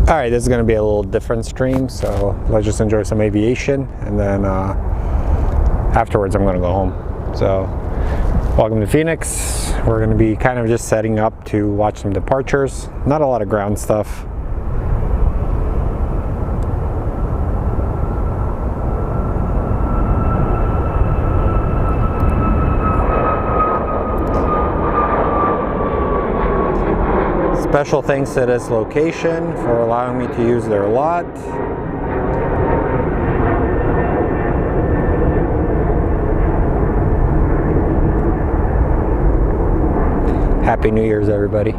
Alright, this is going to be a little different stream, so let's just enjoy some aviation, and then afterwards I'm going to go home. So, welcome to Phoenix. We're going to be kind of just setting up to watch some departures. Not a lot of ground stuff. Special thanks to this location for allowing me to use their lot. Happy New Year's, everybody.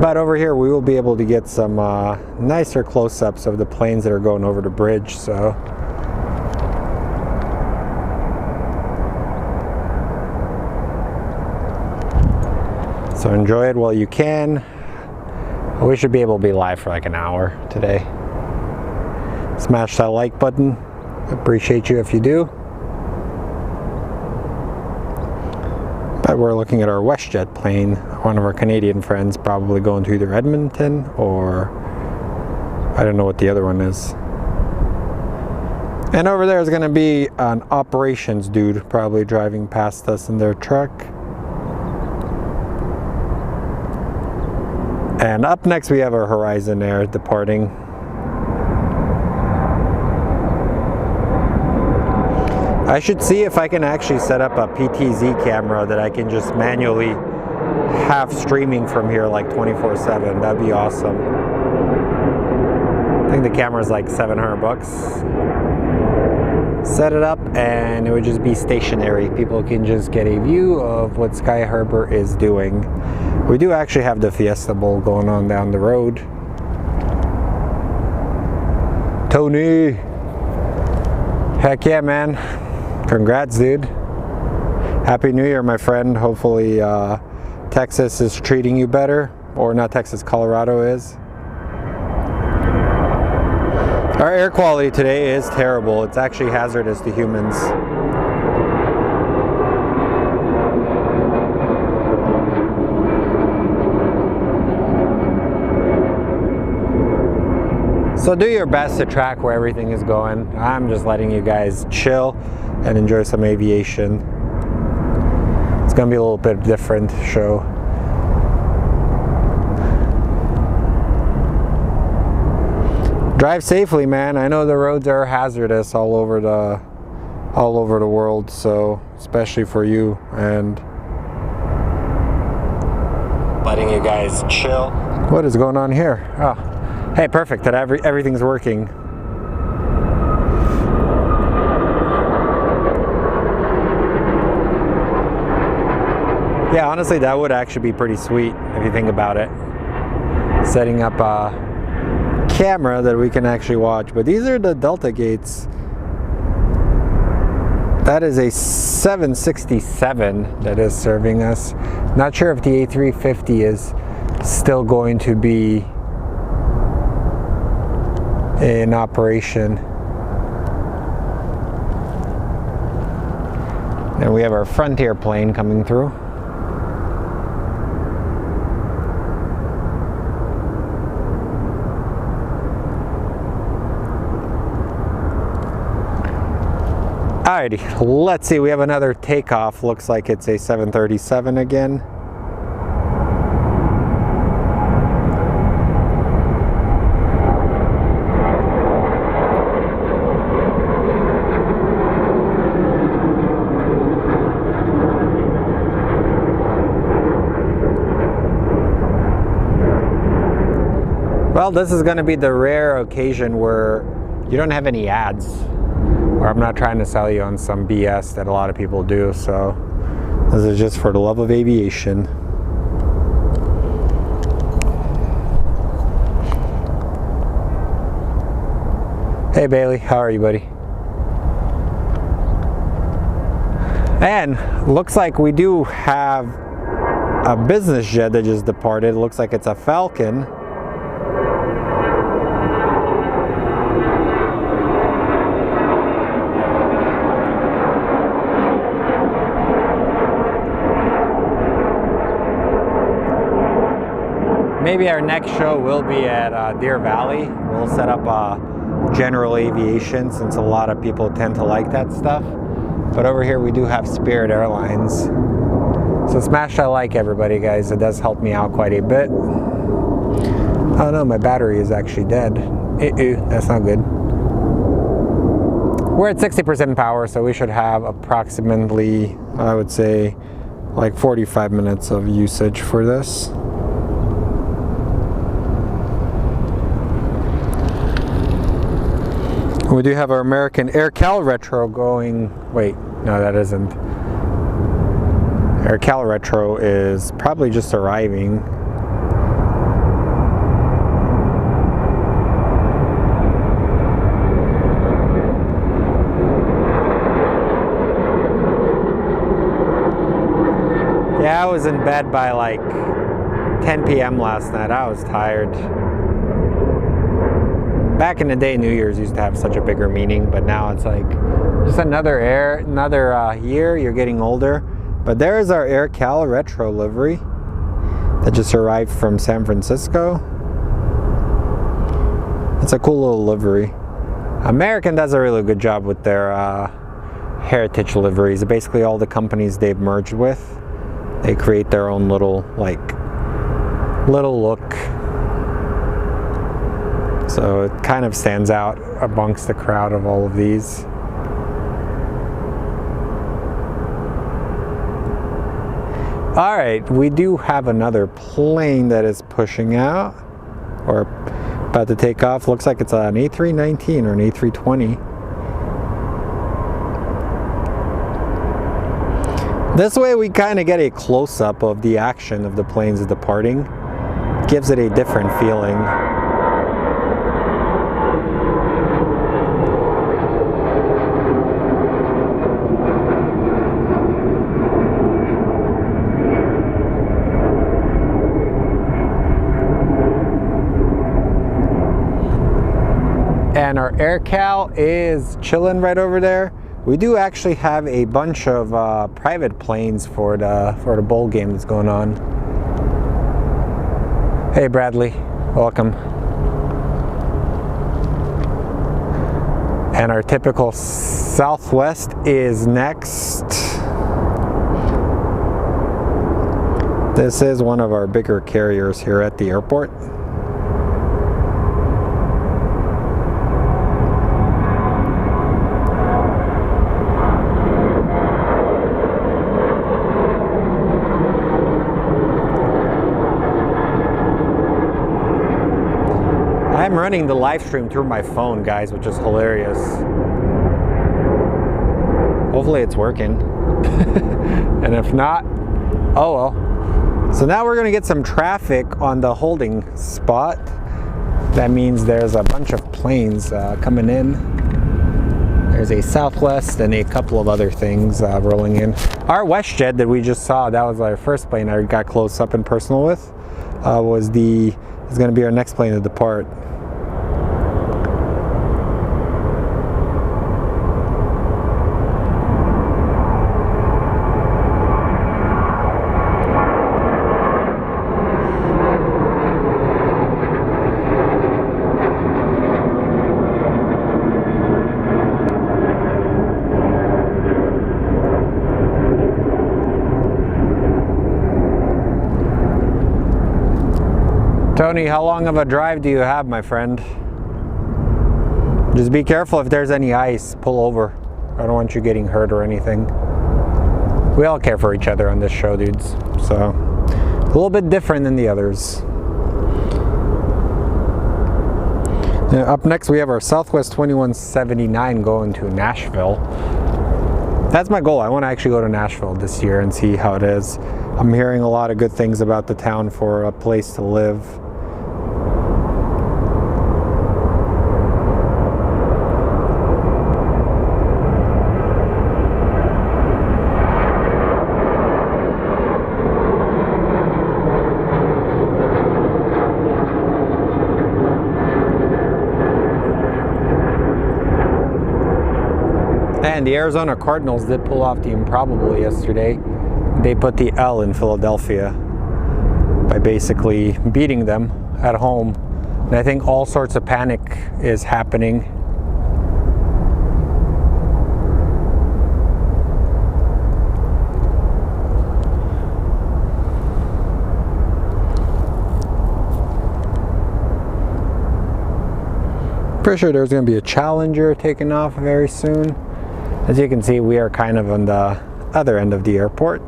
But over here we will be able to get some nicer close-ups of the planes that are going over the bridge, so enjoy it while you can. We should be able to be live for like an hour today. Smash that like button. Appreciate you if you do. But we're looking at our WestJet plane. One of our Canadian friends probably going to either Edmonton or I don't know what the other one is. And over there is going to be an operations dude probably driving past us in their truck. And up next we have our Horizon Air departing. I should see if I can actually set up a PTZ camera that I can just manually have streaming from here like 24/7. That'd be awesome. I think the camera is like $700. Set it up and it would just be stationary. People can just get a view of what Sky Harbor is doing. We do actually have the Fiesta Bowl going on down the road. Tony! Heck yeah, man. Congrats, dude. Happy New Year, my friend. Hopefully Texas is treating you better. Or not Texas, Colorado is. Our air quality today is terrible. It's actually hazardous to humans. So do your best to track where everything is going. I'm just letting you guys chill and enjoy some aviation. It's gonna be a little bit different show. Drive safely, man. I know the roads are hazardous all over the world, so especially for you, and letting you guys chill. What is going on here? Oh, hey, perfect. That everything's working. Yeah, honestly, that would actually be pretty sweet if you think about it. Setting up a camera that we can actually watch. But these are the Delta gates. That is a 767 that is serving us. Not sure if the A350 is still going to be in operation. And we have our Frontier plane coming through. Alrighty, let's see, we have another takeoff. Looks like it's a 737 again. Well, this is going to be the rare occasion where you don't have any ads. Or I'm not trying to sell you on some BS that a lot of people do, so this is just for the love of aviation. Hey Bailey, how are you, buddy? And looks like we do have a business jet that just departed. Looks like it's a Falcon. maybe our next show will be at Deer Valley. We'll set up general aviation since a lot of people tend to like that stuff. But over here we do have Spirit Airlines. So smash that like, everybody, guys. It does help me out quite a bit. Oh no, my battery is actually dead. That's not good. We're at 60% power, so we should have approximately, I would say, like 45 minutes of usage for this. We do have our American AirCal Retro going. Wait, no, that isn't. AirCal Retro is probably just arriving. Yeah, I was in bed by like 10 p.m. last night. I was tired. Back in the day, New Year's used to have such a bigger meaning, but now it's like just another year. You're getting older. But there is our AirCal Retro livery that just arrived from San Francisco. It's a cool little livery. American does a really good job with their heritage liveries. Basically, all the companies they've merged with, they create their own little look. So it kind of stands out amongst the crowd of all of these. All right, we do have another plane that is pushing out or about to take off. Looks like it's an A319 or an A320. This way we kind of get a close-up of the action of the planes departing. Gives it a different feeling. And our AirCal is chilling right over there. We do actually have a bunch of private planes for the bowl game that's going on. Hey Bradley, welcome. And our typical Southwest is next. This is one of our bigger carriers here at the airport. I'm running the live stream through my phone, guys, which is hilarious. Hopefully it's working. And if not, oh well. So now we're gonna get some traffic on the holding spot. That means there's a bunch of planes coming in. There's a Southwest and a couple of other things rolling in. Our WestJet that we just saw, that was our first plane I got close up and personal with, is gonna be our next plane to depart. Tony, how long of a drive do you have, my friend? Just be careful if there's any ice. Pull over. I don't want you getting hurt or anything. We all care for each other on this show, dudes. So, a little bit different than the others. Now, up next, we have our Southwest 2179 going to Nashville. That's my goal. I want to actually go to Nashville this year and see how it is. I'm hearing a lot of good things about the town for a place to live. And the Arizona Cardinals did pull off the improbable yesterday. They put the L in Philadelphia. by basically beating them at home. And I think all sorts of panic is happening. Pretty sure there's going to be a Challenger taking off very soon. As you can see, we are kind of on the other end of the airport.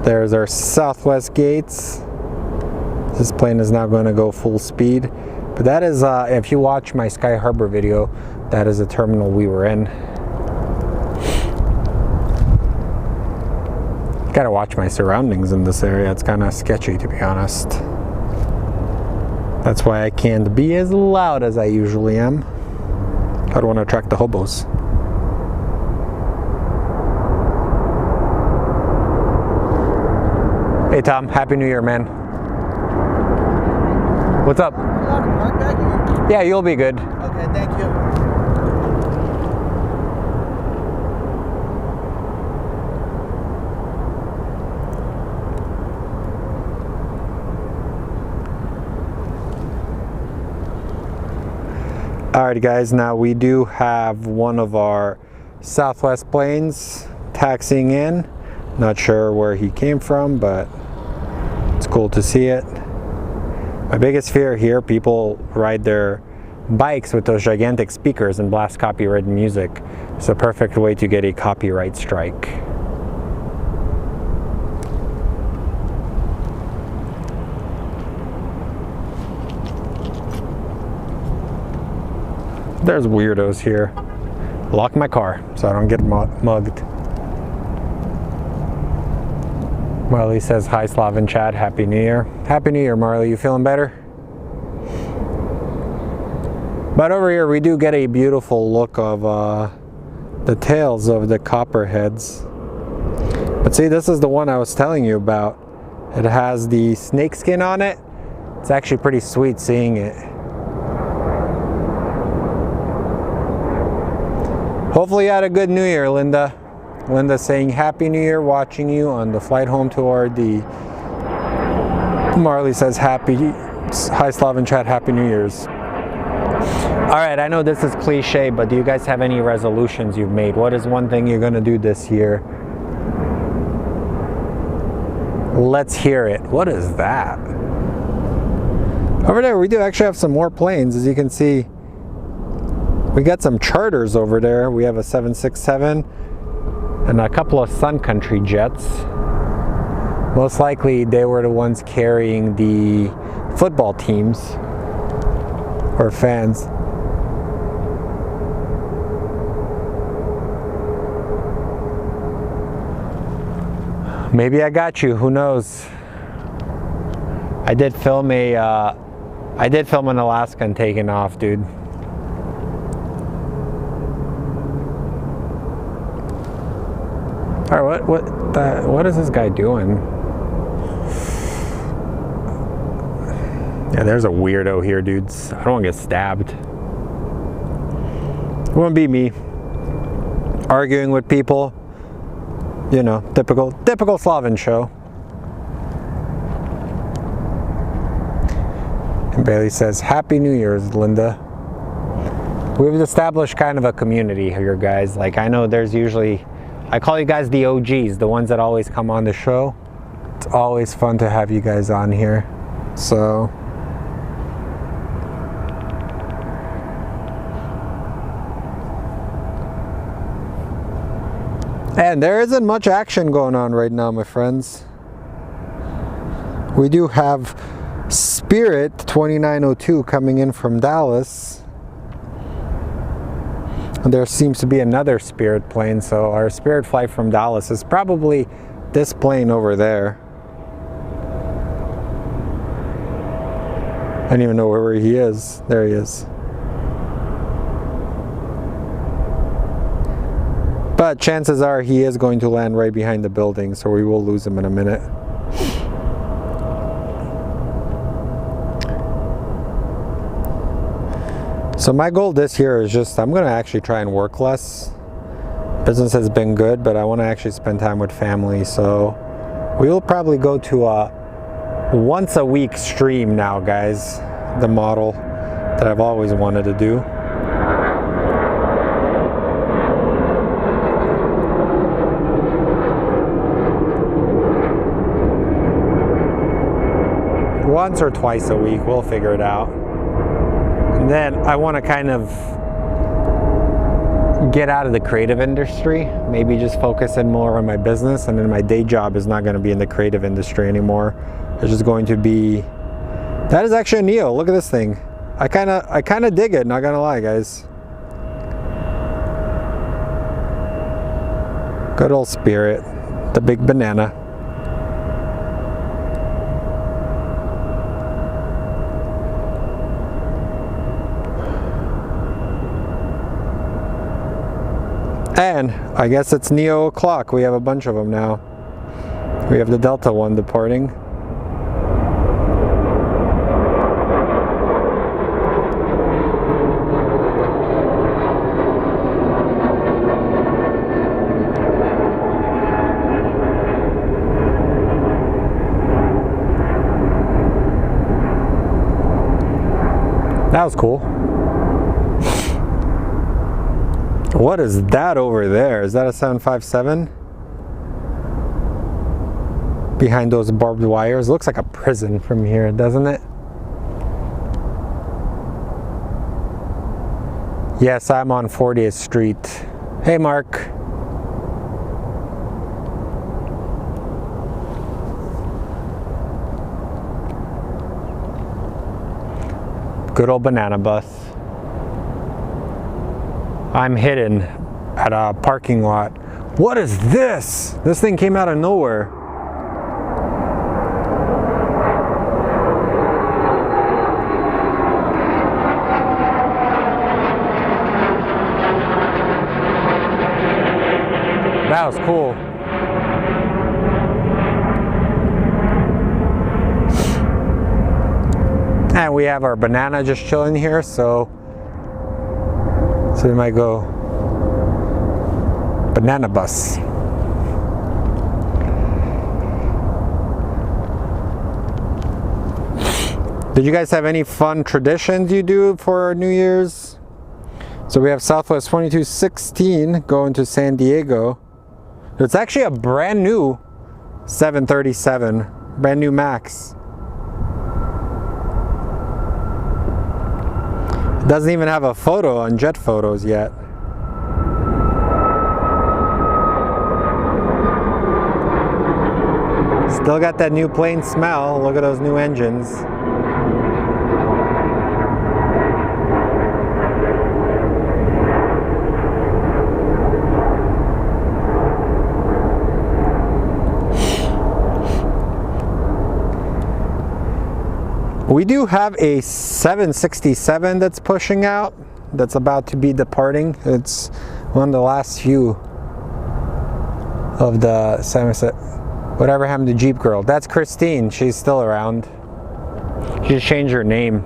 There's our Southwest gates. This plane is now going to go full speed. But that is, if you watch my Sky Harbor video, that is the terminal we were in. Gotta watch my surroundings in this area. It's kind of sketchy, to be honest. That's why I can't be as loud as I usually am. I don't want to attract the hobos. Hey Tom, Happy New Year, man. What's up? You allowed to park back here? Yeah, you'll be good. Okay, thank you. Alright guys, now we do have one of our Southwest planes taxiing in. Not sure where he came from, but it's cool to see it. My biggest fear here, people ride their bikes with those gigantic speakers and blast copyrighted music. It's a perfect way to get a copyright strike. There's weirdos here. Lock my car so I don't get mugged. Marley says, hi Slav and Chad, Happy New Year. Happy New Year, Marley, you feeling better? But over here we do get a beautiful look of the tails of the copperheads. But see, this is the one I was telling you about. It has the snake skin on it. It's actually pretty sweet seeing it. Hopefully you had a good New Year, Linda. Linda saying Happy New Year, watching you on the flight home toward the... Marley says hi Slav and Chad, Happy New Year's. Alright, I know this is cliche, but do you guys have any resolutions you've made? What is one thing you're going to do this year? Let's hear it. What is that? Over there we do actually have some more planes, as you can see. We got some charters over there. We have a 767 and a couple of Sun Country jets. Most likely they were the ones carrying the football teams or fans. Maybe I got you, who knows? I did film an Alaskan taking off, dude. All right, what is this guy doing? Yeah, there's a weirdo here, dudes. I don't want to get stabbed. It wouldn't be me. Arguing with people. You know, typical Slaven show. And Bailey says, Happy New Year's, Linda. We've established kind of a community here, guys. Like, I know there's usually... I call you guys the OGs, the ones that always come on the show. It's always fun to have you guys on here. So... And there isn't much action going on right now, my friends. We do have Spirit 2902 coming in from Dallas. And there seems to be another Spirit plane, so our Spirit flight from Dallas is probably this plane over there. I don't even know where he is. There he is. But chances are he is going to land right behind the building, so we will lose him in a minute. So my goal this year is just, I'm going to actually try and work less. Business has been good, but I want to actually spend time with family, so We'll probably go to a once a week stream now, guys. The model that I've always wanted to do. Once or twice a week, we'll figure it out. And then I want to kind of get out of the creative industry, maybe just focus in more on my business, and then my day job is not going to be in the creative industry anymore. It's just going to be, that is actually a Neo. Look at this thing. I kind of dig it, not gonna lie, guys. Good old Spirit, the big banana. And I guess it's Neo o'clock. We have a bunch of them now. We have the Delta one departing. That was cool. What is that over there? Is that a 757? Behind those barbed wires. Looks like a prison from here, doesn't it? Yes, I'm on 40th Street. Hey, Mark. Good old banana bus. I'm hidden at a parking lot. What is this? This thing came out of nowhere. That was cool. And we have our banana just chilling here, so we might go banana bus. Did you guys have any fun traditions you do for New Year's? So we have Southwest 2216 going to San Diego. It's actually a brand new 737, brand new Max. Doesn't even have a photo on Jet Photos yet. Still got that new plane smell. Look at those new engines. We do have a 767 that's pushing out, that's about to be departing. It's one of the last few of the 767. Whatever happened to Jeep Girl? That's Christine. She's still around. She just changed her name.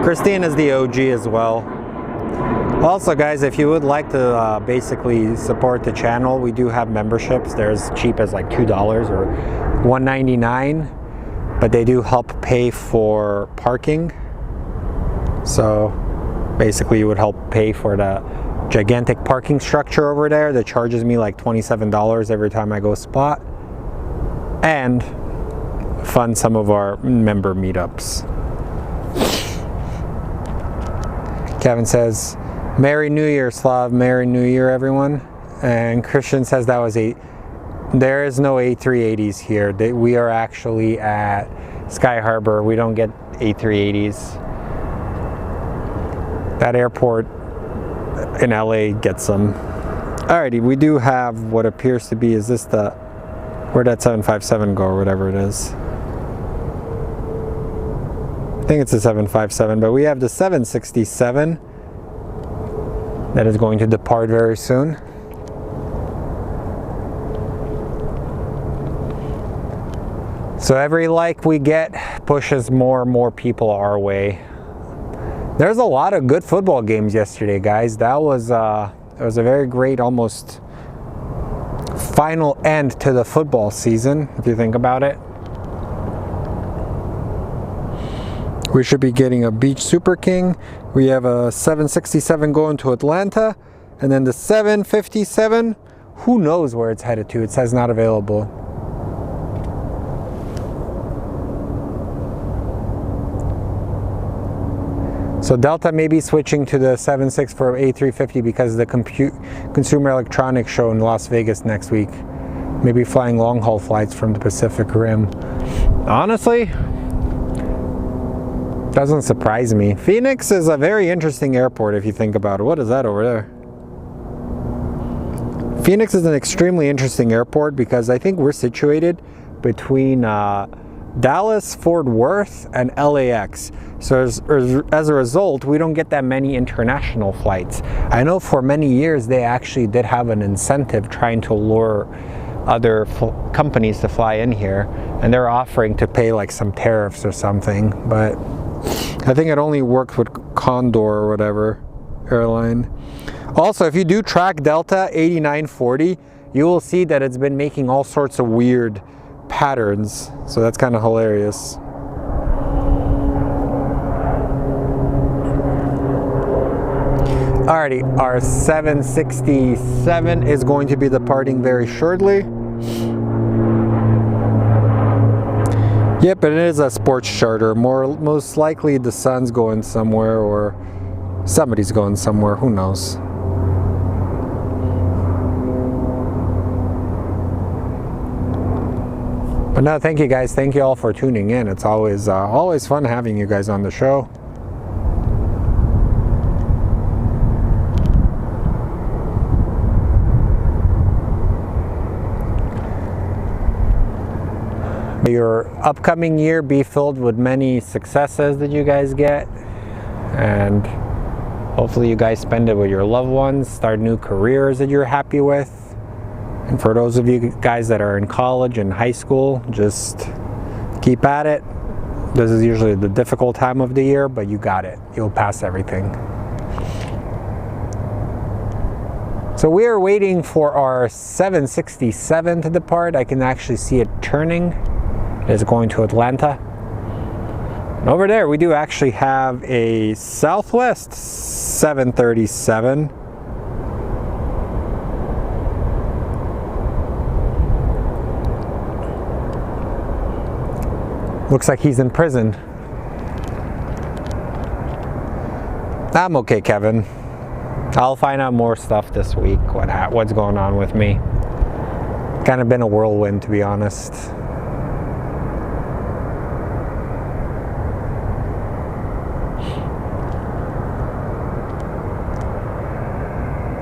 Christine is the OG as well. Also, guys, if you would like to basically support the channel, we do have memberships. They're as cheap as like $2 or $1.99, but they do help pay for parking. So basically you would help pay for the gigantic parking structure over there that charges me like $27 every time I go spot, and fund some of our member meetups. Kevin says, Merry New Year, Slav. Merry New Year, everyone. And Christian says that was there is no A380s here. We are actually at Sky Harbor. We don't get A380s. That airport in LA gets them. Alrighty, we do have what appears to be, is this where'd that 757 go or whatever it is? I think it's a 757, but we have the 767 that is going to depart very soon. So every like we get pushes more and more people our way. There's a lot of good football games yesterday, guys. That was a very great, almost final end to the football season, if you think about it. We should be getting a Beach Super King. We have a 767 going to Atlanta, and then the 757, who knows where it's headed to. It says not available. So Delta may be switching to the 764 A350 because of the Consumer Electronics Show in Las Vegas next week. Maybe flying long haul flights from the Pacific Rim. Honestly, doesn't surprise me. Phoenix is a very interesting airport if you think about it. What is that over there? Phoenix is an extremely interesting airport because I think we're situated between Dallas, Fort Worth, and LAX. So as a result, we don't get that many international flights. I know for many years they actually did have an incentive trying to lure other companies to fly in here, and they're offering to pay like some tariffs or something, but I think it only worked with Condor or whatever airline. Also, if you do track Delta 8940, you will see that it's been making all sorts of weird patterns, so that's kind of hilarious. Alrighty, our 767 is going to be departing very shortly. Yep, it is a sports charter. Most likely the sun's going somewhere or somebody's going somewhere, who knows. But no, thank you guys. Thank you all for tuning in. It's always fun having you guys on the show. May your upcoming year be filled with many successes that you guys get, and hopefully you guys spend it with your loved ones, start new careers that you're happy with. And for those of you guys that are in college and high school, just keep at it. This is usually the difficult time of the year, but you got it. You'll pass everything. So we are waiting for our 767 to depart. I can actually see it turning. It is going to Atlanta. And over there, we do actually have a Southwest 737. Looks like he's in prison. I'm okay, Kevin. I'll find out more stuff this week, what's going on with me. Kind of been a whirlwind, to be honest.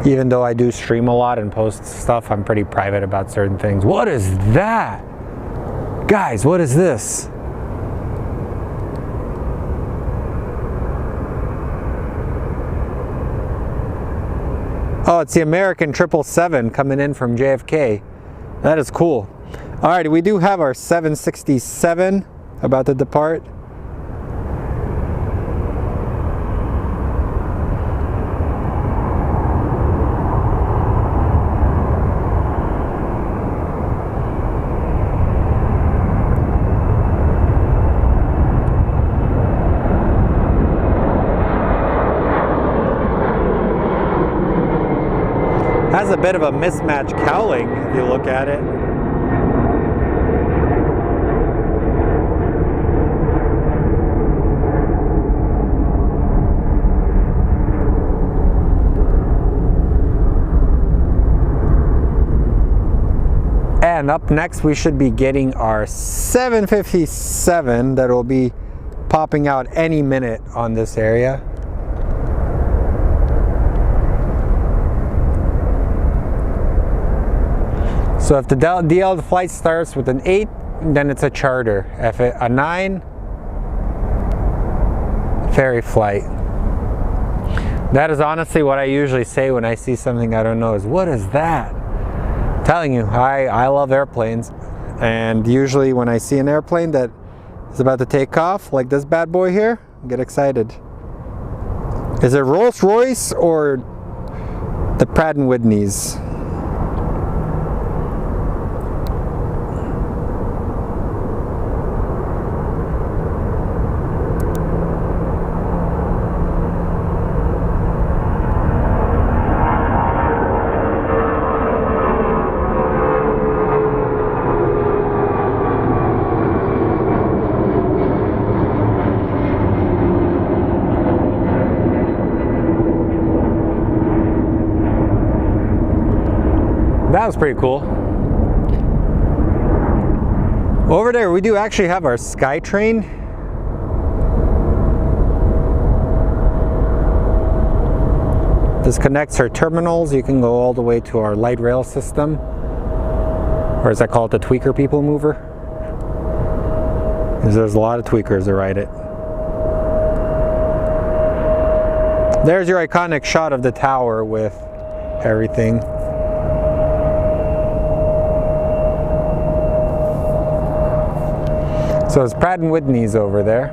Even though I do stream a lot and post stuff, I'm pretty private about certain things. What is that? Guys, what is this? Oh, it's the American 777 coming in from JFK. That is cool. Alright, we do have our 767 about to depart. Has a bit of a mismatched cowling if you look at it. And up next we should be getting our 757 that will be popping out any minute on this area. So if the DL flight starts with an 8, then it's a charter. If a 9, ferry flight. That is honestly what I usually say when I see something I don't know is, what is that? I'm telling you, I love airplanes. And usually when I see an airplane that is about to take off, like this bad boy here, I get excited. Is it Rolls-Royce or the Pratt & Whitney's? That was pretty cool. Over there, we do actually have our SkyTrain. This connects our terminals. You can go all the way to our light rail system, or as I call it, the tweaker people mover. Because there's a lot of tweakers that ride it. There's your iconic shot of the tower with everything. So it's Pratt & Whitney's over there.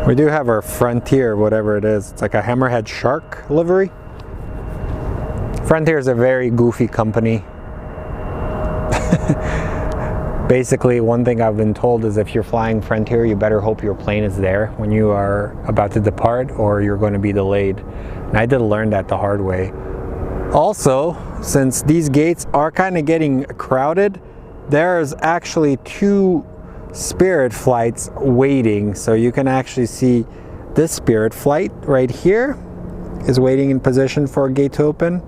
We do have our Frontier, whatever it is. It's like a hammerhead shark livery. Frontier is a very goofy company. Basically, one thing I've been told is if you're flying Frontier, you better hope your plane is there when you are about to depart, or you're going to be delayed. And I did learn that the hard way. Also, since these gates are kind of getting crowded, there's actually 2 Spirit flights waiting. So you can actually see this Spirit flight right here is waiting in position for a gate to open.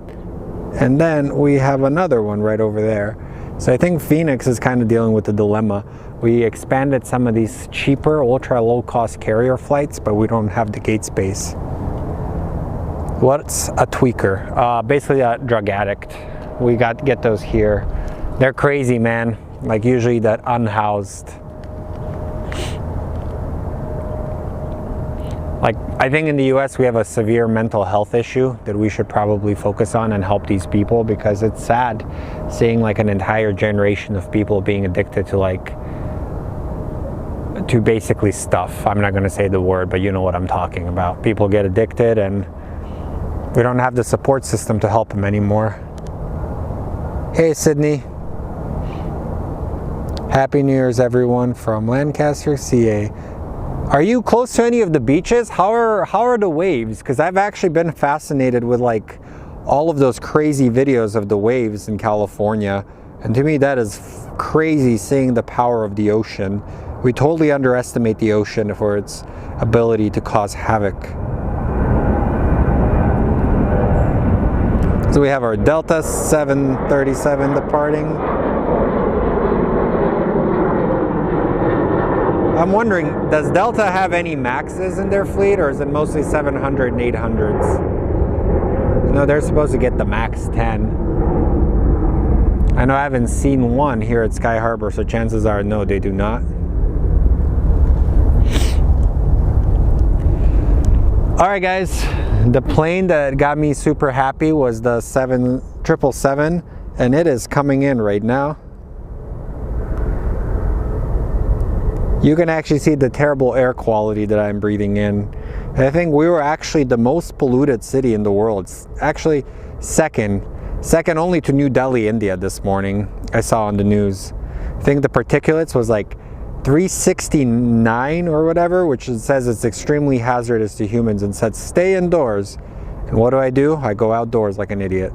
And then we have another one right over there. So I think Phoenix is kind of dealing with the dilemma. We expanded some of these cheaper, ultra low cost carrier flights, but we don't have the gate space. What's a tweaker? Basically a drug addict. We get those here. They're crazy, man. Like usually that unhoused. Like, I think in the US we have a severe mental health issue that we should probably focus on and help these people, because it's sad seeing like an entire generation of people being addicted to basically stuff. I'm not going to say the word, but you know what I'm talking about. People get addicted and we don't have the support system to help them anymore. Hey Sydney. Happy New Year's everyone from Lancaster, CA. Are you close to any of the beaches? How are the waves? Because I've actually been fascinated with like all of those crazy videos of the waves in California. And to me that is crazy, seeing the power of the ocean. We totally underestimate the ocean for its ability to cause havoc. So we have our Delta 737 departing. I'm wondering, does Delta have any Maxes in their fleet, or is it mostly 700 and 800s? No, they're supposed to get the Max 10. I know I haven't seen one here at Sky Harbor, so chances are no, they do not. Alright guys, the plane that got me super happy was the 777, and it is coming in right now. You can actually see the terrible air quality that I'm breathing in. And I think we were actually the most polluted city in the world. It's actually second only to New Delhi, India this morning, I saw on the news. I think the particulates was like 369 or whatever, which says it's extremely hazardous to humans and said stay indoors. And what do? I go outdoors like an idiot.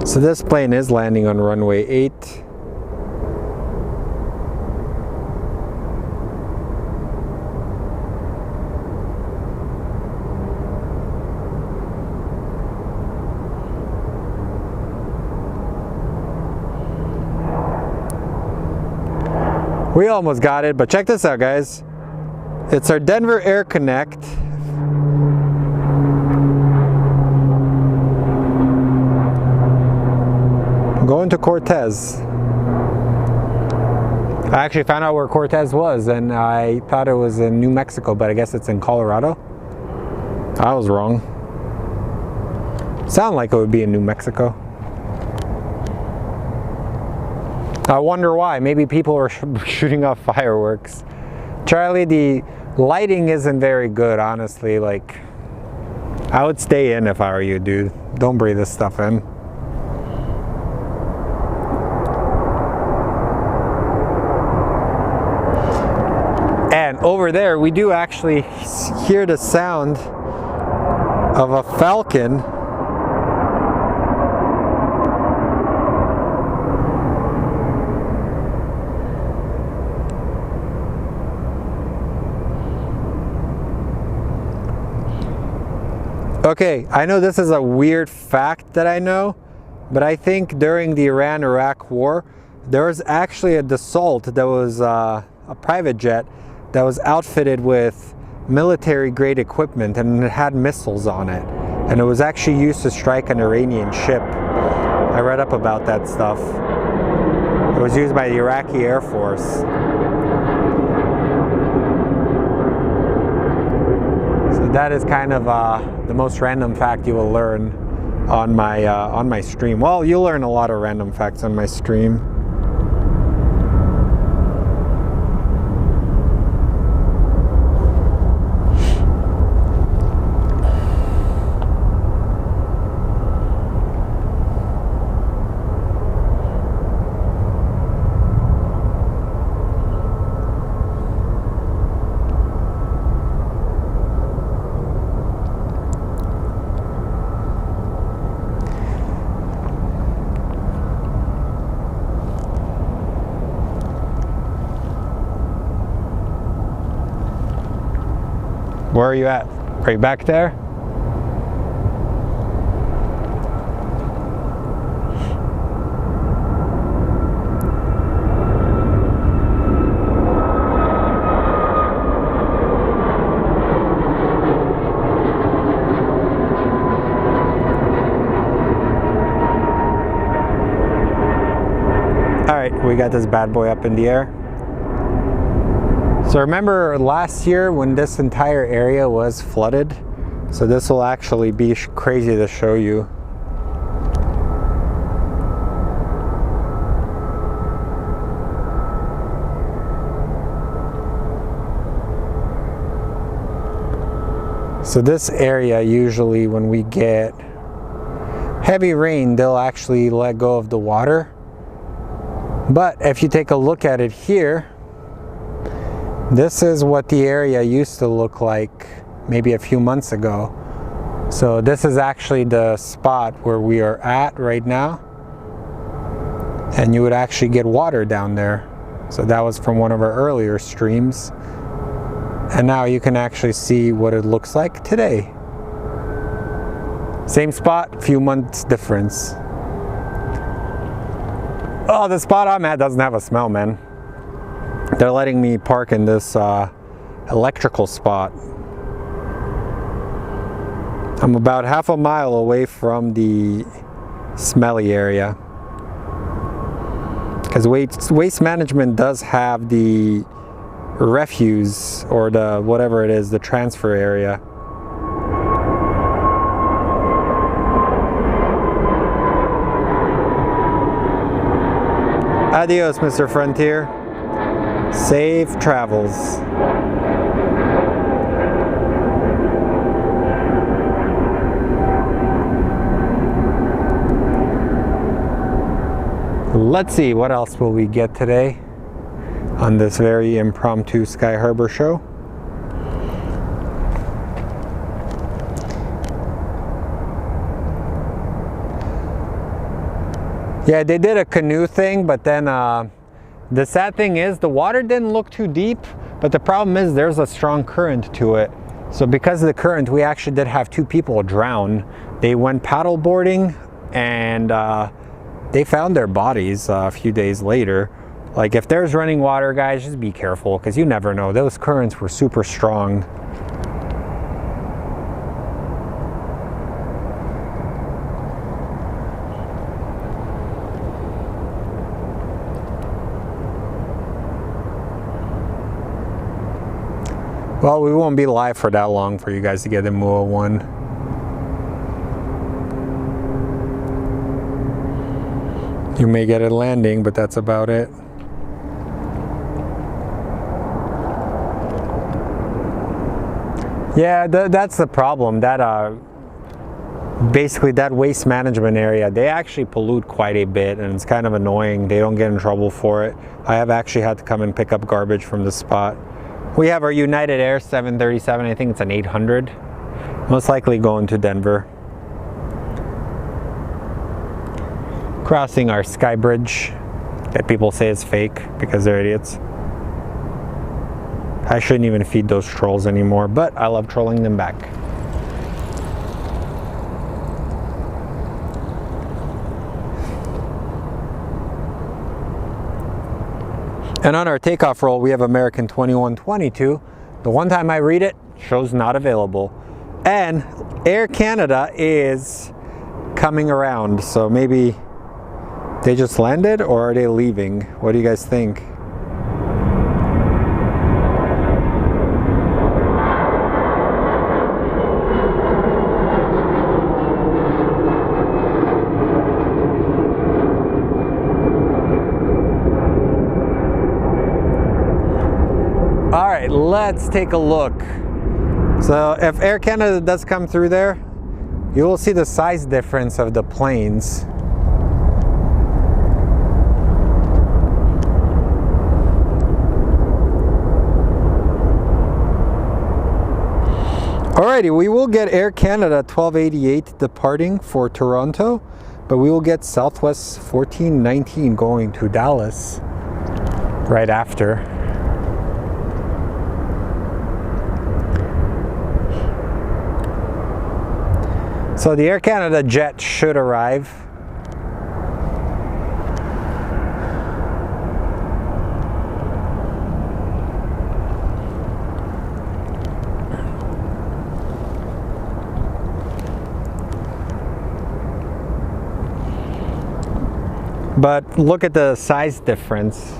So this plane is landing on runway 8. We almost got it, but check this out guys. It's our Denver Air Connect. Going to Cortez. I actually found out where Cortez was, and I thought it was in New Mexico, but I guess it's in Colorado. I was wrong. Sounded like it would be in New Mexico. I wonder why. Maybe people were shooting off fireworks. Charlie, the lighting isn't very good, honestly. Like, I would stay in if I were you, dude. Don't breathe this stuff in. And over there, we do actually hear the sound of a falcon. Okay, I know this is a weird fact that I know, but I think during the Iran-Iraq war, there was actually a Dassault that was a private jet that was outfitted with military-grade equipment, and it had missiles on it. And it was actually used to strike an Iranian ship. I read up about that stuff. It was used by the Iraqi Air Force. That is kind of the most random fact you will learn on my stream. Well, you'll learn a lot of random facts on my stream. Where are you at? Are you back there? All right, we got this bad boy up in the air. So remember last year when this entire area was flooded? So this will actually be crazy to show you. So this area, usually when we get heavy rain, they'll actually let go of the water. But if you take a look at it here, this is what the area used to look like maybe a few months ago. So this is actually the spot where we are at right now. And you would actually get water down there. So that was from one of our earlier streams. And now you can actually see what it looks like today. Same spot, few months difference. Oh, the spot I'm at doesn't have a smell, man. They're letting me park in this electrical spot. I'm about half a mile away from the smelly area. Because waste management does have the refuse, or the whatever it is, the transfer area. Adios, Mr. Frontier. Safe travels. Let's see, what else will we get today on this very impromptu Sky Harbor show? Yeah, they did a canoe thing, but then the sad thing is the water didn't look too deep, but the problem is there's a strong current to it. So because of the current, we actually did have 2 people drown. They went paddle boarding and they found their bodies a few days later. Like if there's running water, guys, just be careful because you never know. Those currents were super strong. Well, we won't be live for that long for you guys to get the Mua 1. You may get it landing, but that's about it. Yeah, that's the problem. That basically that waste management area, they actually pollute quite a bit, and it's kind of annoying. They don't get in trouble for it. I have actually had to come and pick up garbage from the spot. We have our United Air 737. I think it's an 800. Most likely going to Denver. Crossing our sky bridge that people say is fake because they're idiots. I shouldn't even feed those trolls anymore, but I love trolling them back. And on our takeoff roll, we have American 2122. The one time I read it, shows not available. And Air Canada is coming around, so maybe they just landed or are they leaving? What do you guys think? All right, let's take a look. So if Air Canada does come through there, you will see the size difference of the planes. Alrighty, we will get Air Canada 1288 departing for Toronto, but we will get Southwest 1419 going to Dallas right after. So the Air Canada jet should arrive. But look at the size difference.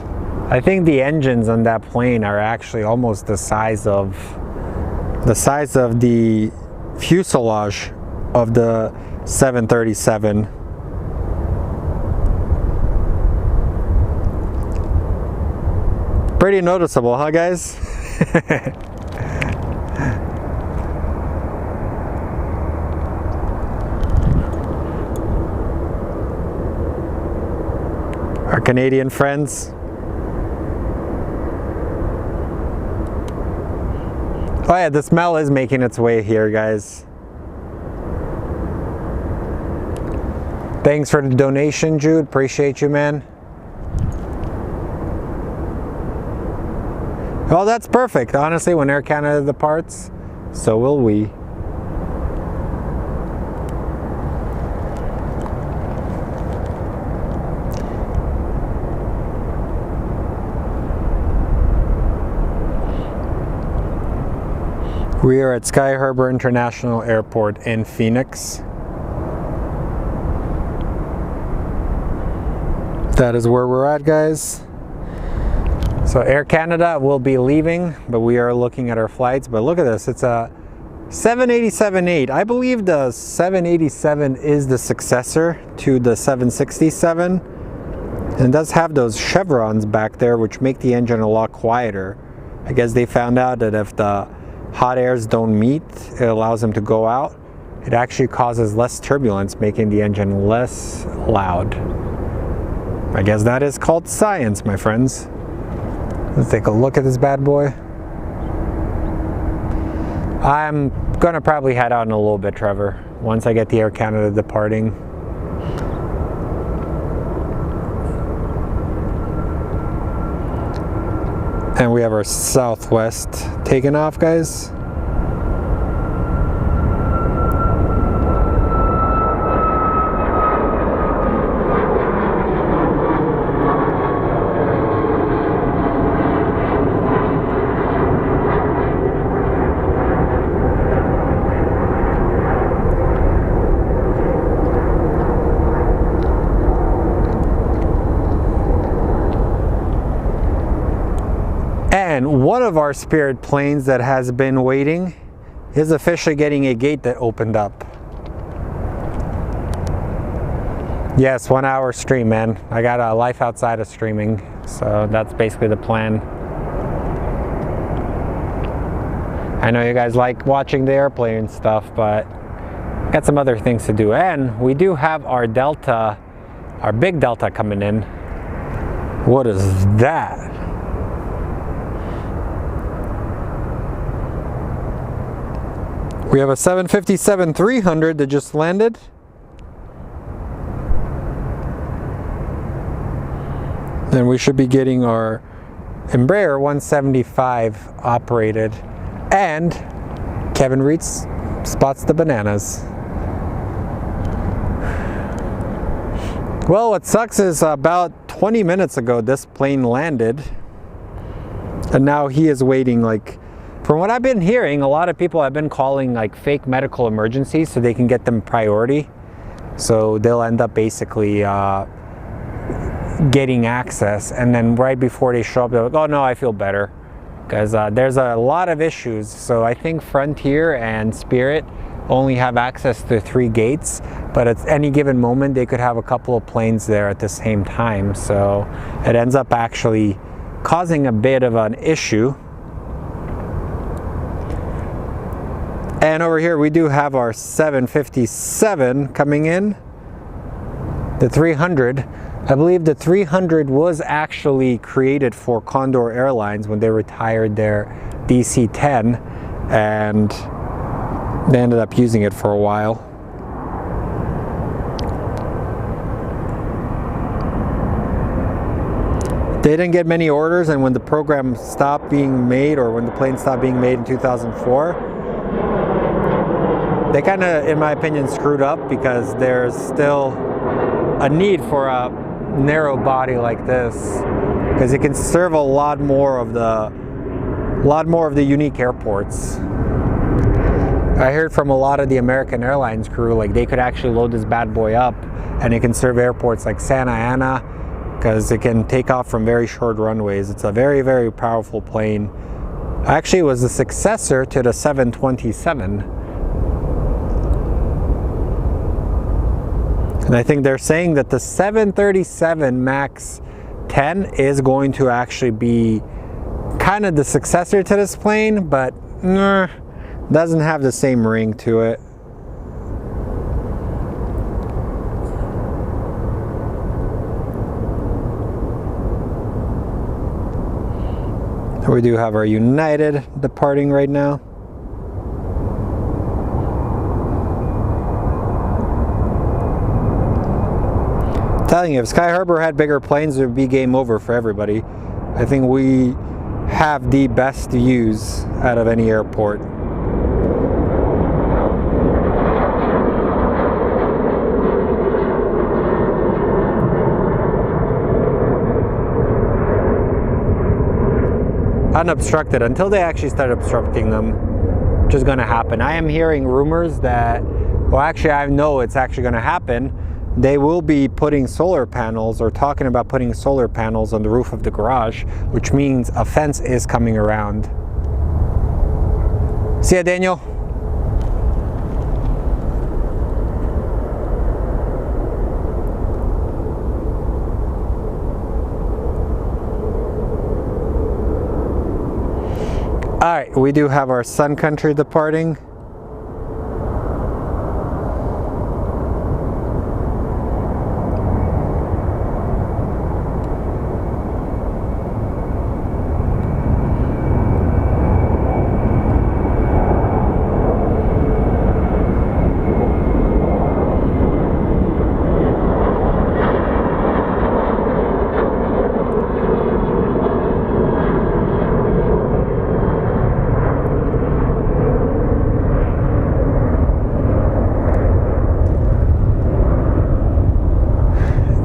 I think the engines on that plane are actually almost the size of the fuselage of the 737. Pretty noticeable, huh, guys? Our Canadian friends. Oh yeah, the smell is making its way here, guys. Thanks for the donation, Jude. Appreciate you, man. Well, that's perfect. Honestly, when Air Canada departs, so will we. We are at Sky Harbor International Airport in Phoenix. That is where we're at, guys. So Air Canada will be leaving, but we are looking at our flights. But look at this, it's a 787-8. I believe the 787 is the successor to the 767. And it does have those chevrons back there, which make the engine a lot quieter. I guess they found out that if the hot airs don't meet, it allows them to go out. It actually causes less turbulence, making the engine less loud. I guess that is called science, my friends. Let's take a look at this bad boy. I'm gonna probably head out in a little bit, Trevor, once I get the Air Canada departing. And we have our Southwest taking off, guys. one of our Spirit planes that has been waiting is officially getting a gate that opened up. Yes, 1 hour stream, man. I got a life outside of streaming, so that's basically the plan. I know you guys like watching the airplane and stuff, but got some other things to do. And we do have our Delta, our big Delta coming in. What is that? We have a 757-300 that just landed. Then we should be getting our Embraer 175 operated. And Kevin Reitz spots the bananas. Well, what sucks is about 20 minutes ago this plane landed. And now he is waiting. Like, from what I've been hearing, a lot of people have been calling like fake medical emergencies so they can get them priority. So they'll end up basically getting access, and then right before they show up they're like, oh no, I feel better, because there's a lot of issues. So I think Frontier and Spirit only have access to 3 gates, but at any given moment they could have a couple of planes there at the same time, so it ends up actually causing a bit of an issue. And over here we do have our 757 coming in, the 300. I believe the 300 was actually created for Condor Airlines when they retired their DC-10, and they ended up using it for a while. They didn't get many orders, and when the program stopped being made, or when the plane stopped being made in 2004, they kind of, in my opinion, screwed up, because there's still a need for a narrow body like this, because it can serve a lot more of the unique airports. I heard from a lot of the American Airlines crew, like they could actually load this bad boy up and it can serve airports like Santa Ana, because it can take off from very short runways. It's a very, very powerful plane. Actually, it was the successor to the 727. And I think they're saying that the 737 MAX 10 is going to actually be kind of the successor to this plane, but doesn't have the same ring to it. We do have our United departing right now. Telling you, if Sky Harbor had bigger planes, it would be game over for everybody. I think we have the best views out of any airport. Unobstructed until they actually start obstructing them, which is going to happen. I am hearing rumors that, well, actually I know it's actually going to happen. They will be putting solar panels, or talking about putting solar panels on the roof of the garage, which means a fence is coming around. See ya, Daniel. All right, we do have our Sun Country departing.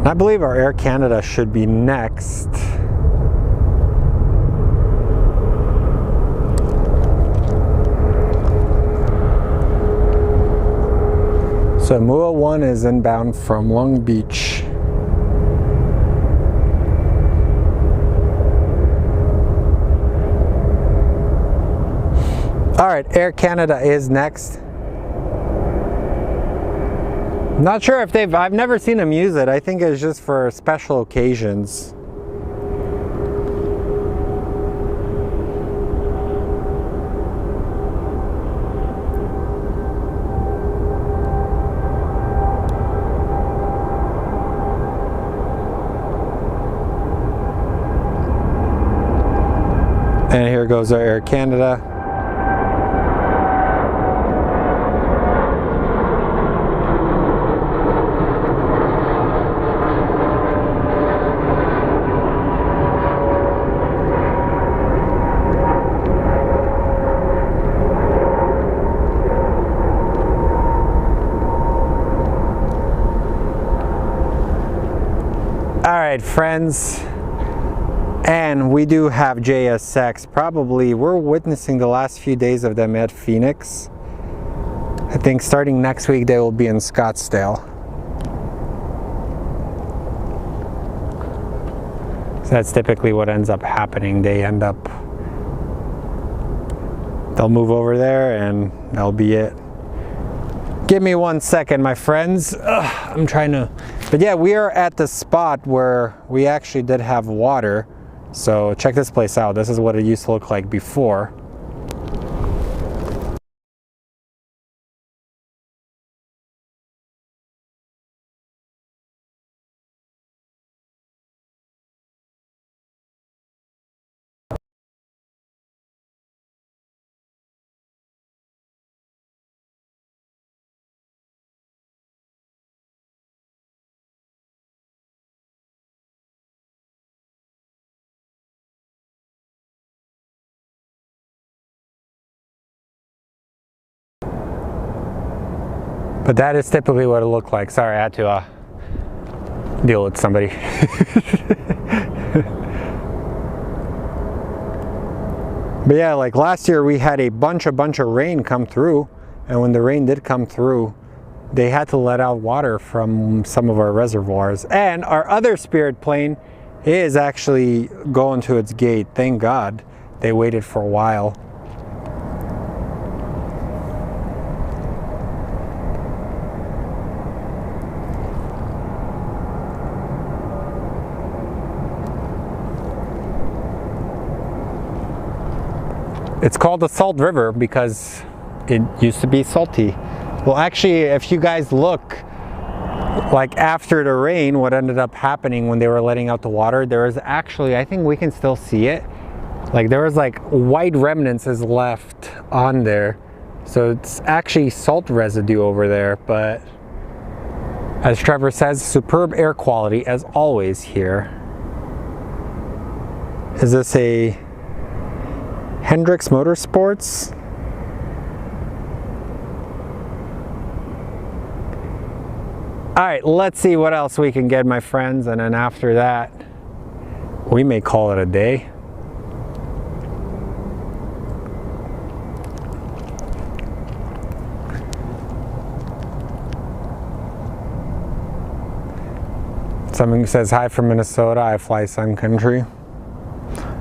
I believe our Air Canada should be next. So MUA 1 is inbound from Long Beach. right, Air Canada is next. Not sure if I've never seen them use it. I think it's just for special occasions. And here goes our Air Canada. All right, friends. And we do have JSX. Probably we're witnessing the last few days of them at Phoenix. I think starting next week they will be in Scottsdale. So that's typically what ends up happening. They'll move over there and that'll be it. Give me 1 second, my friends. I'm trying to, but yeah, we are at the spot where we actually did have water. So check this place out. This is what it used to look like before. But that is typically what it looked like. Sorry, I had to deal with somebody. But yeah, like last year we had a bunch of rain come through, and when the rain did come through, they had to let out water from some of our reservoirs. And our other Spirit plane is actually going to its gate. Thank God they waited for a while. It's called the Salt River because it used to be salty. Well, actually, if you guys look, like after the rain, what ended up happening when they were letting out the water, there was actually, I think we can still see it. Like there was like white remnants is left on there. So it's actually salt residue over there. But as Trevor says, superb air quality as always here. Is this a Hendricks Motorsports? All right, let's see what else we can get, my friends, and then after that, we may call it a day. Someone says, hi from Minnesota, I fly Sun Country.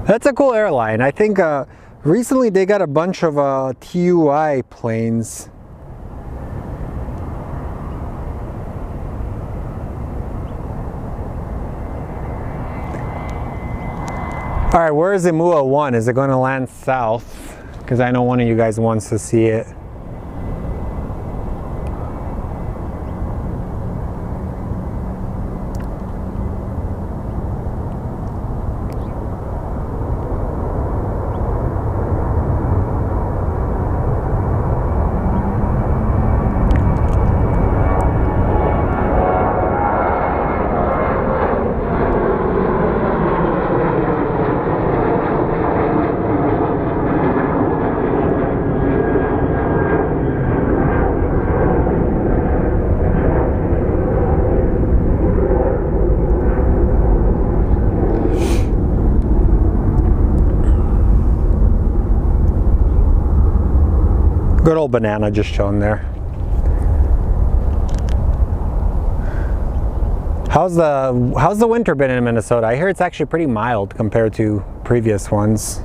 That's a cool airline. I think recently they got a bunch of TUI planes. All right, where is Imua 1? Is it going to land south? Because I know one of you guys wants to see it. Good old banana just shown there. How's the winter been in Minnesota? I hear it's actually pretty mild compared to previous ones.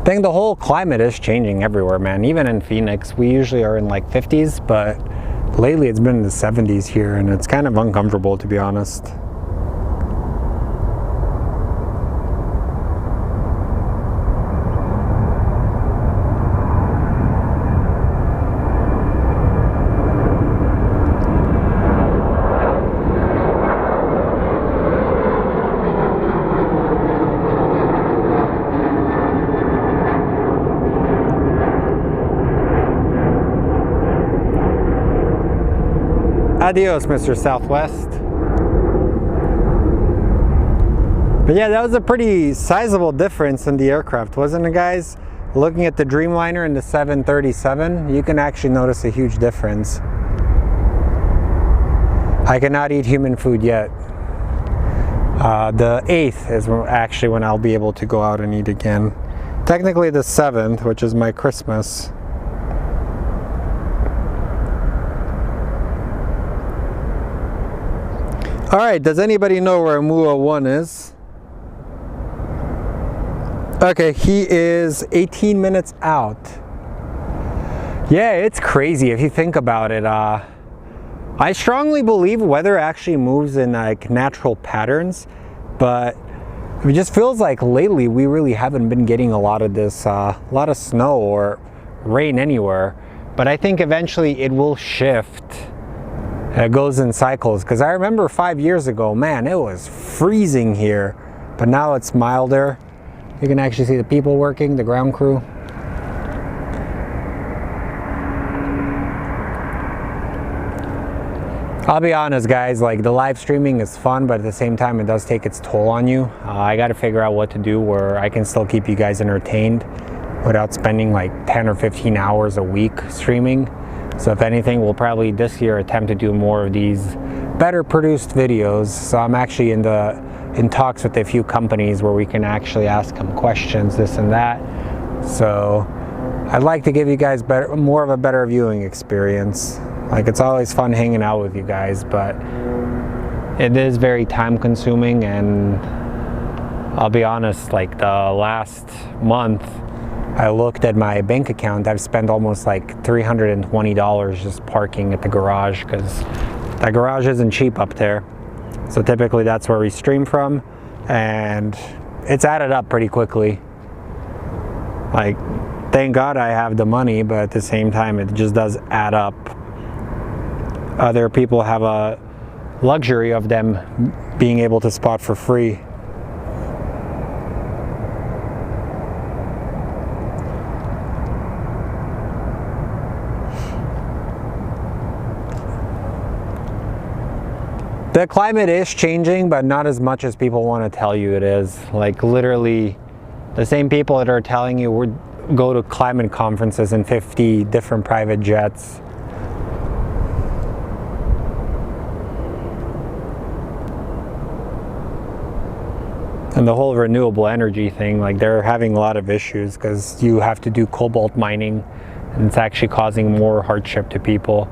think the whole climate is changing everywhere, man. Even in Phoenix, we usually are in like 50s, but lately it's been in the 70s here, and it's kind of uncomfortable, to be honest. Adios, Mr. Southwest. But yeah, that was a pretty sizable difference in the aircraft, wasn't it, guys? Looking at the Dreamliner and the 737, you can actually notice a huge difference. I cannot eat human food yet. The 8th is actually when I'll be able to go out and eat again. Technically the 7th, which is my Christmas. Alright, does anybody know where Mua 1 is? Okay, he is 18 minutes out. Yeah, it's crazy if you think about it. I strongly believe weather actually moves in like natural patterns, but it just feels like lately we really haven't been getting a lot of this, lot of snow or rain anywhere. But I think eventually it will shift. It goes in cycles, because I remember 5 years ago, man, it was freezing here, but now it's milder. You can actually see the people working, the ground crew. I'll be honest, guys, like the live streaming is fun, but at the same time it does take its toll on you. I got to figure out what to do where I can still keep you guys entertained without spending like 10 or 15 hours a week streaming. So if anything, we'll probably this year attempt to do more of these better produced videos. So I'm actually in talks with a few companies where we can actually ask them questions, this and that. So I'd like to give you guys more of a better viewing experience. Like, it's always fun hanging out with you guys, but it is very time consuming, and I'll be honest, like the last month I looked at my bank account, I've spent almost like $320 just parking at the garage, because that garage isn't cheap up there. So typically that's where we stream from, and it's added up pretty quickly. Like, thank God I have the money, but at the same time it just does add up. Other people have a luxury of them being able to spot for free. The climate is changing, but not as much as people want to tell you it is. Like, literally, the same people that are telling you we go to climate conferences in 50 different private jets. And the whole renewable energy thing, like, they're having a lot of issues because you have to do cobalt mining, and it's actually causing more hardship to people.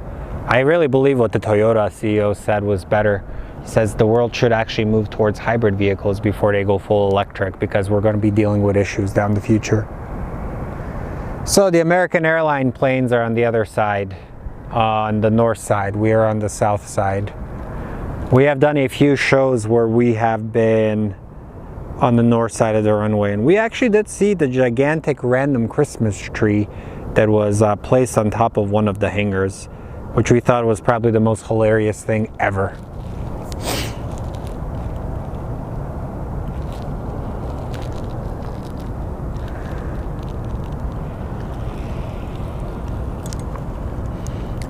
I really believe what the Toyota CEO said was better. He says the world should actually move towards hybrid vehicles before they go full electric, because we're going to be dealing with issues down the future. So the American airline planes are on the other side, on the north side. We are on the south side. We have done a few shows where we have been on the north side of the runway, and we actually did see the gigantic random Christmas tree that was placed on top of one of the hangars, which we thought was probably the most hilarious thing ever.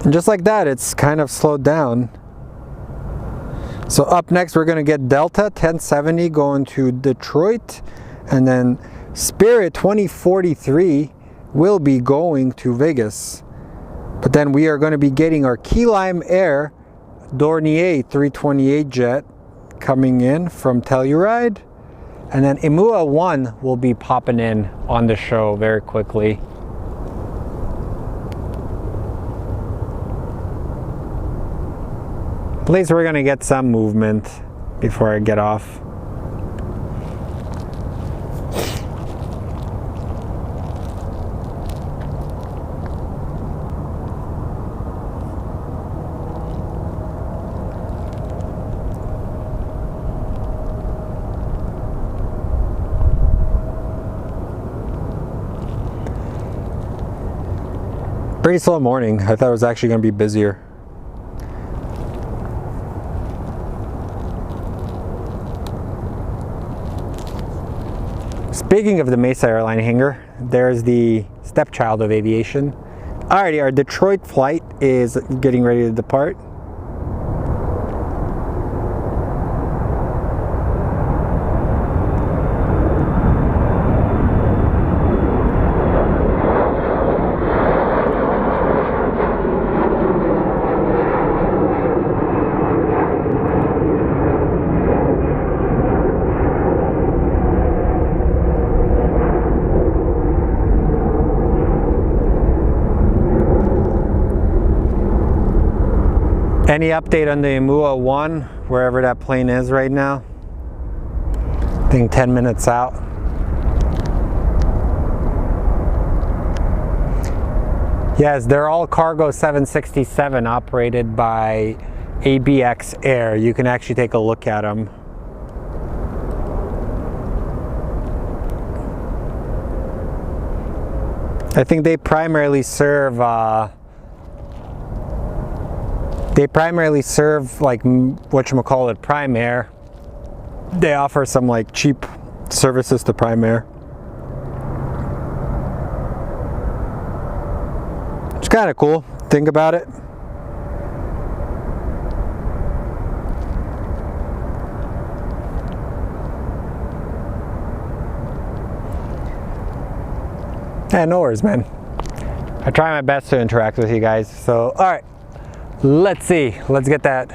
And just like that, it's kind of slowed down. So up next, we're going to get Delta 1070 going to Detroit, and then Spirit 2043 will be going to Vegas. But then we are going to be getting our Key Lime Air Dornier 328 jet coming in from Telluride. And then Emua 1 will be popping in on the show very quickly. At least we're going to get some movement before I get off. Pretty slow morning. I thought it was actually going to be busier. Speaking of the Mesa airline hangar, there's the stepchild of aviation. Alrighty, our Detroit flight is getting ready to depart. Any update on the Emua 1, wherever that plane is right now? I think 10 minutes out. Yes, they're all cargo 767 operated by ABX Air. You can actually take a look at them. I think they primarily serve like whatchamacallit, Prime Air. They offer some like cheap services to Prime Air. It's kind of cool. Think about it. Yeah, no worries, man. I try my best to interact with you guys. So, all right. Let's see. Let's get that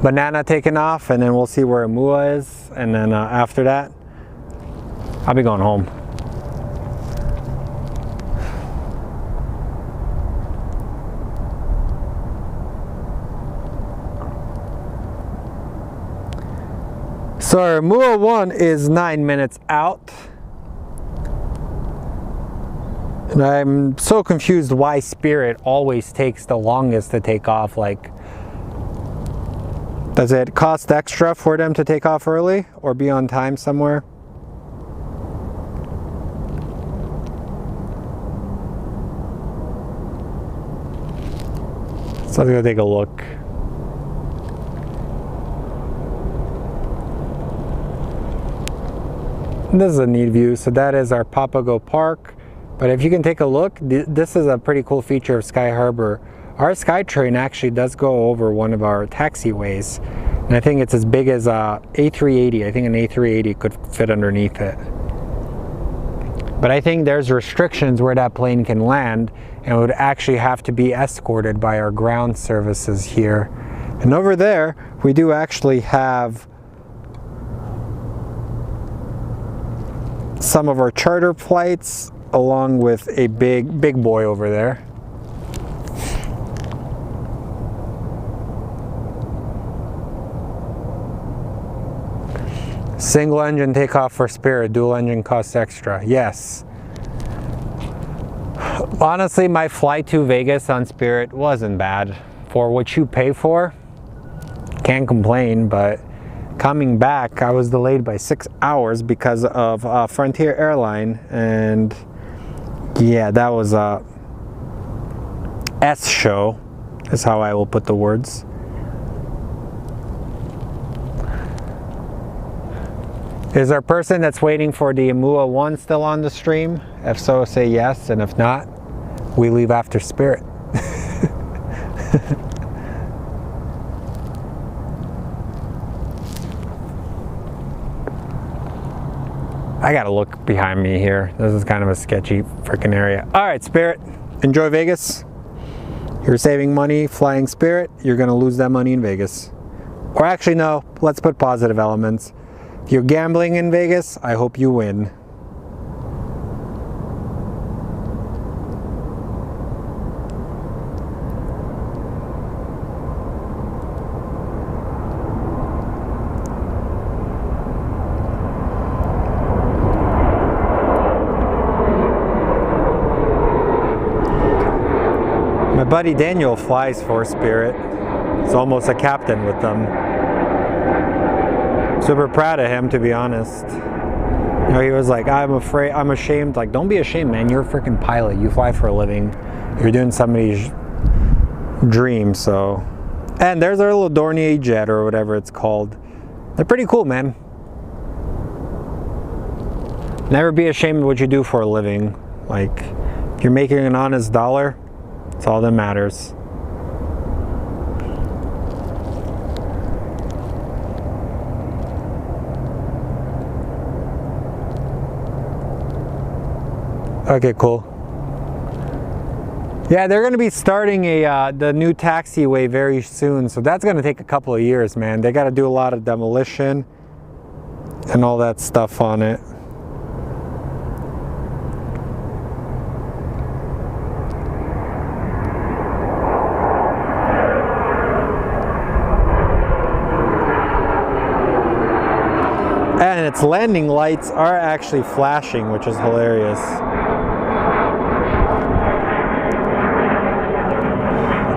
banana taken off, and then we'll see where Emua is. And then after that, I'll be going home. So our Emua 1 is 9 minutes out. And I'm so confused why Spirit always takes the longest to take off. Like, does it cost extra for them to take off early or be on time somewhere? So let's go take a look. This is a neat view. So that is our Papago Park. But if you can take a look, this is a pretty cool feature of Sky Harbor. Our SkyTrain actually does go over one of our taxiways. And I think it's as big as a A380. I think an A380 could fit underneath it. But I think there's restrictions where that plane can land, and it would actually have to be escorted by our ground services here. And over there, we do actually have some of our charter flights, along with a big boy over there. Single engine takeoff for Spirit, dual engine costs extra. Yes. Honestly, my flight to Vegas on Spirit wasn't bad. For what you pay for, can't complain, but coming back, I was delayed by 6 hours because of Frontier Airline, and yeah, that was a S show, is how I will put the words. Is our person that's waiting for the Emua 1 still on the stream? If so, say yes, and if not, we leave after Spirit. I gotta look behind me here. This is kind of a sketchy freaking area. All right, Spirit, enjoy Vegas. You're saving money flying Spirit. You're gonna lose that money in Vegas. Or actually, no, let's put positive elements. If you're gambling in Vegas, I hope you win. My buddy Daniel flies for Spirit. He's almost a captain with them. Super proud of him, to be honest. You know, he was like, I'm ashamed. Like, don't be ashamed, man. You're a freaking pilot. You fly for a living. you're doing somebody's dream. So, and there's our little Dornier jet or whatever it's called. They're pretty cool, man. Never be ashamed of what you do for a living. Like, if you're making an honest dollar, it's all that matters. Okay, cool. Yeah, they're going to be starting the new taxiway very soon, so that's going to take a couple of years, man. They got to do a lot of demolition and all that stuff on it. And its landing lights are actually flashing, which is hilarious.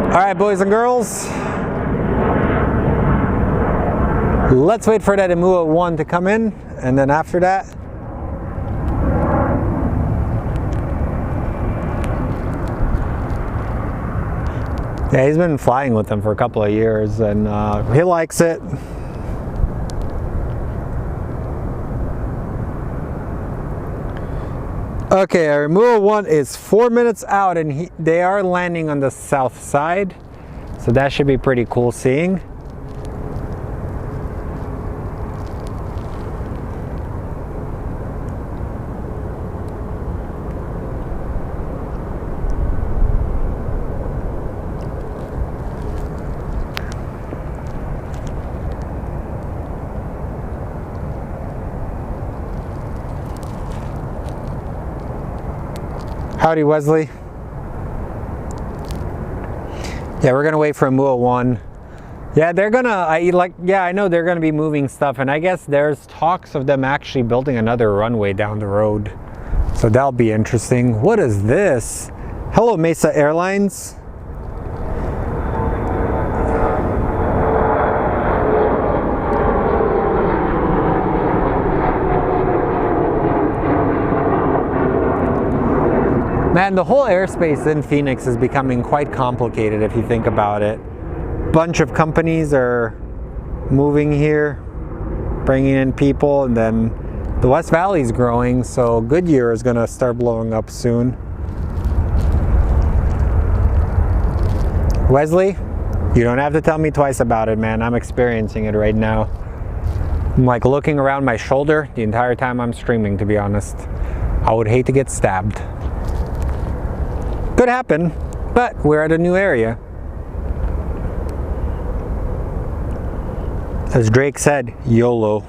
All right, boys and girls. Let's wait for that Emua 1 to come in, and then after that, yeah, he's been flying with them for a couple of years, and he likes it. Okay, our Emua 1 is 4 minutes out, and they are landing on the south side, so that should be pretty cool seeing. Howdy, Wesley. Yeah, we're gonna wait for Emua 1. Yeah, they're gonna, I know they're gonna be moving stuff, and I guess there's talks of them actually building another runway down the road. So that'll be interesting. What is this? Hello, Mesa Airlines. Man, the whole airspace in Phoenix is becoming quite complicated if you think about it. Bunch of companies are moving here, bringing in people, and then the West Valley is growing, so Goodyear is gonna start blowing up soon. Wesley, you don't have to tell me twice about it, man. I'm experiencing it right now. I'm like looking around my shoulder the entire time I'm streaming, to be honest. I would hate to get stabbed. Could happen, but we're at a new area. As Drake said, YOLO.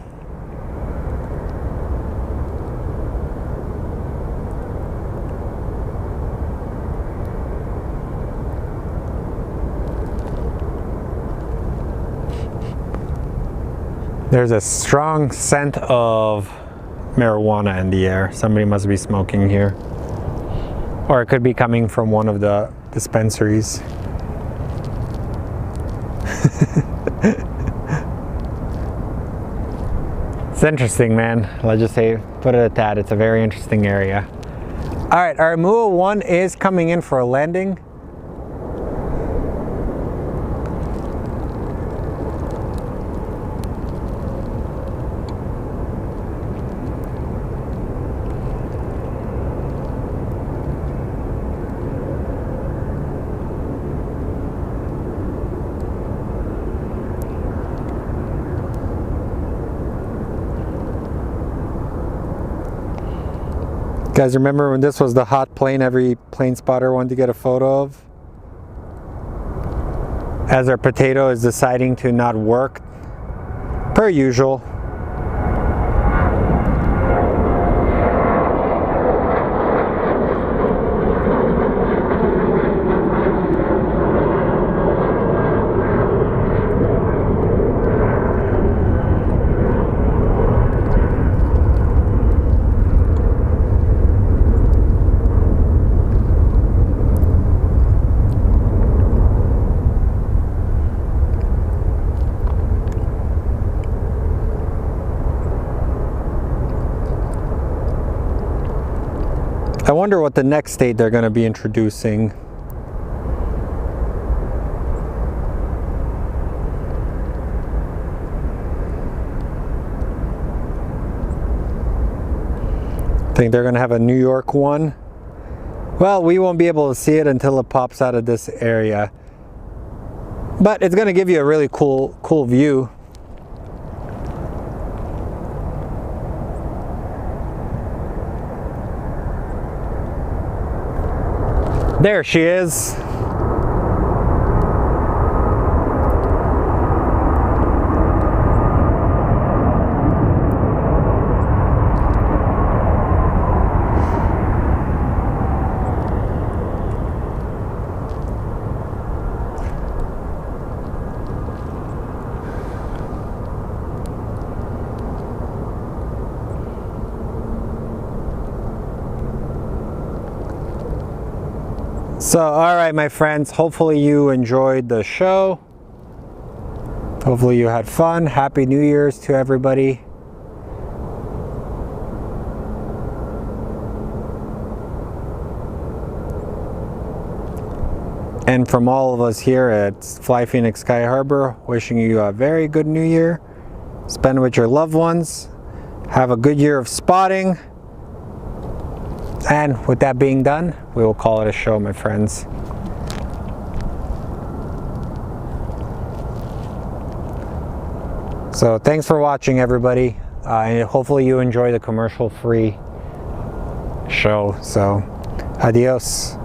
There's a strong scent of marijuana in the air. Somebody must be smoking here. Or it could be coming from one of the dispensaries. It's interesting, man. Let's just say, put it at that. It's a very interesting area. All right, our Emua 1 is coming in for a landing. Guys, remember when this was the hot plane every plane spotter wanted to get a photo of? As our potato is deciding to not work, per usual. I wonder what the next state they're going to be introducing. think they're gonna have a New York one. Well, we won't be able to see it until it pops out of this area, but it's gonna give you a really cool view. There she is. So, all right, my friends, hopefully you enjoyed the show. Hopefully you had fun. Happy New Year's to everybody. And from all of us here at Fly Phoenix Sky Harbor, wishing you a very good New Year. Spend with your loved ones. Have a good year of spotting. And with that being done, we will call it a show, my friends. So thanks for watching, everybody. And hopefully you enjoy the commercial-free show. So adios.